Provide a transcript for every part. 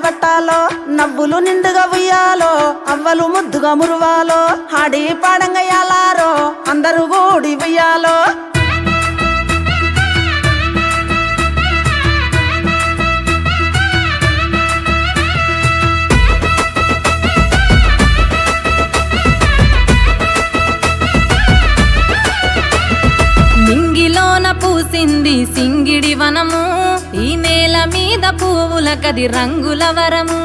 కట్టాలో నవ్వులు నిండుగా ఉయ్యాలో అవ్వలు ముద్దుగా మురువాలో హాడి పాడంగా యాలారో అందరూ గూడి ఉయ్యాలో పూసింది సింగిడి వనము ఈ నేల మీద పువ్వుల కది రంగుల వరము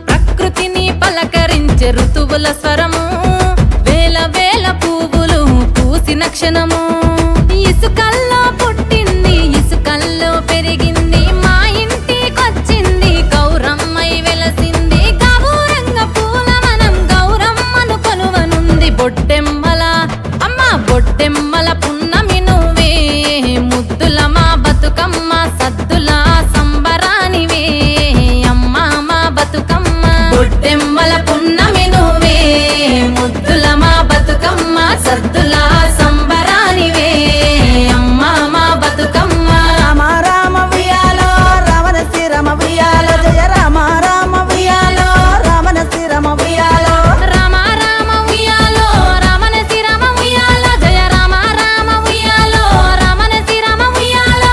ప్రకృతిని పలకరించే ఋతువుల స్వరము వేల వేల పువ్వులు పూసిన క్షణము ఇసుకల్లో పుట్టింది ఇసుకల్లో పెరిగింది మా ఇంటికొచ్చింది గౌరమ్మై వెలసింది గౌరంగ పూల మనం గౌరమ్మను కొలువనుంది బొట్టెమ్మల అమ్మ బొట్టెమ్మల పున్నమి ముద్దుల మా బతుకమ్మ సద్దుల సంబరానివే అమ్మ మా బతుకమ్మ బొట్టెమ్మల పున్నమి నువ్వే ముద్దుల మా బతుకమ్మ సద్దుల సంబరానివే అమ్మ మా బతుకమ్మ రామ రామ ఉయ్యాలో రావణ శ్రీరమ ఉయ్యాలో జయ రామ రామ ఉయ్యాలో రావణ శ్రీరమ ఉయ్యాలో రామ రామ ఉయ్యాలో రావణ శ్రీరమ ఉయ్యాలో జయ రామ రామ ఉయ్యాలో రావణ శ్రీరమ ఉయ్యాలో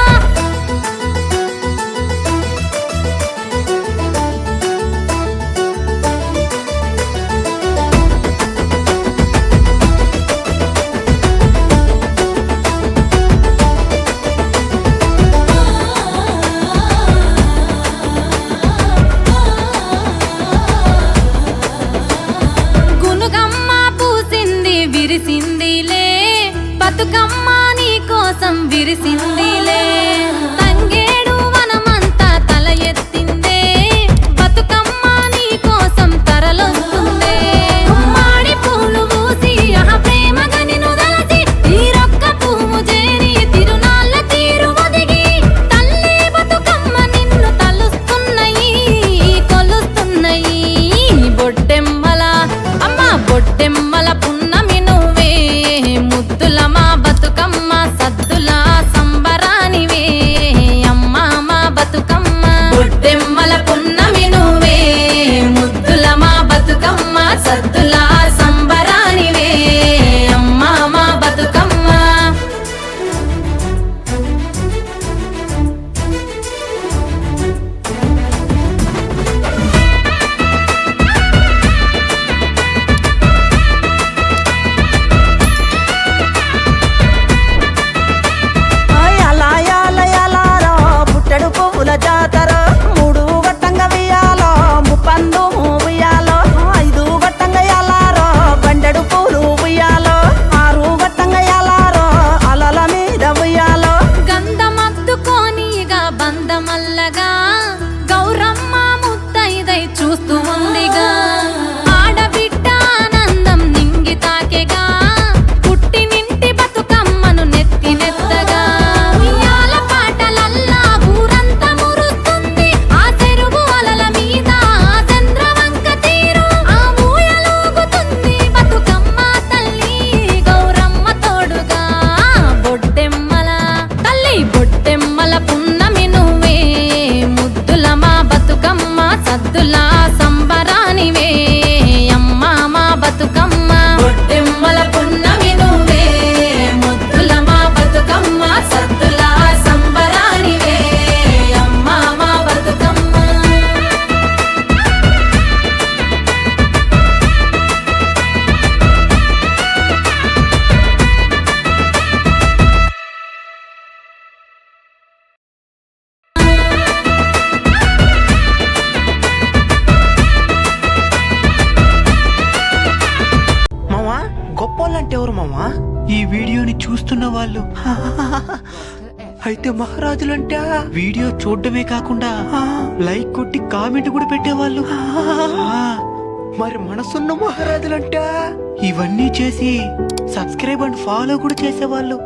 గునుగమ్మ పూసింది విరిసిందిలే బతుకమ్మ నీ కోసం విరిసిందిలే తంగేడు వనమంతా తల ఎత్తిందే బతుకమ్మ నీ కోసం తరలొస్తుందే మాడి పూలు పూసి ఆ ప్రేమగా నిన్ను దలచి తీరొక్క పువ్వు చేరి తిరునాళ్ళ తీరు ఒదిగి తల్లి బతుకమ్మ నిన్ను తలుస్తున్నాయి కొలుస్తున్నాయి బొట్టెమ్మల అమ్మ బొట్టెమ్మల పున్నమి నువ్వే ముద్దుల మా బతుకమ్మ సద్దుల సంబరానివే అమ్మ మా బతుకమ్మ బొట్టెమ్మల పున్నమి నువ్వే ముద్దుల మా బతుకమ్మ సద్దుల సంబరానివే అమ్మ మా బతుకమ్మ అలా యాల యాలారో పుట్టెడు పువ్వుల జాతర మూడు గట్టంగా ఉయ్యాలో ముప్పందు ఉయ్యాలో ఐదు గట్టంగా యాలారో బండెడు పూలు ఉయ్యాలో ఆరు గట్టంగా యాలారో అలల మీద ఉయ్యాలో గంధమద్దుకోనిగా బంధమల్లగా గౌరమ్మ ముత్తైదై చూస్తూ ఉందిగా ఆడబిడ్డ ఆనందం నింగి తాకెగా పుట్టినింటి బతుకమ్మను నెత్తి నెత్తగా ఉయ్యాల పాటలల్లా ఊరంతా మురుస్తుంది ఆ చెరువు అలల మీద ఆ చంద్రవంక తీరు ఆ ఊయలూగుతుంది బతుకమ్మ తల్లి గౌరమ్మ తోడుగా బొట్టెమ్మల తల్లి బొట్టెమ్మల పున్నమి నువ్వే ముద్దుల మా బతుకమ్మ సద్దుల సంబరానివే అమ్మ మా బతుకమ్మ బొట్టెమ్మల పున్నమి నువ్వే ముద్దుల మా బతుకమ్మ సద్దుల సంబరానివే అమ్మ మా బతుకమ్మ మామా గొప్పోళ్ళంటే ఎవరు మామా? ఈ వీడియోని చూస్తున్న వాళ్ళు అయితే మహారాజులంటే వీడియో చూడడమే కాకుండా లైక్ కొట్టి కామెంట్ కూడా పెట్టేవాళ్ళు. మరి మనసున్న మహారాజులంటే ఇవన్నీ చేసి సబ్స్క్రైబ్ అండ్ ఫాలో కూడా చేసేవాళ్ళు.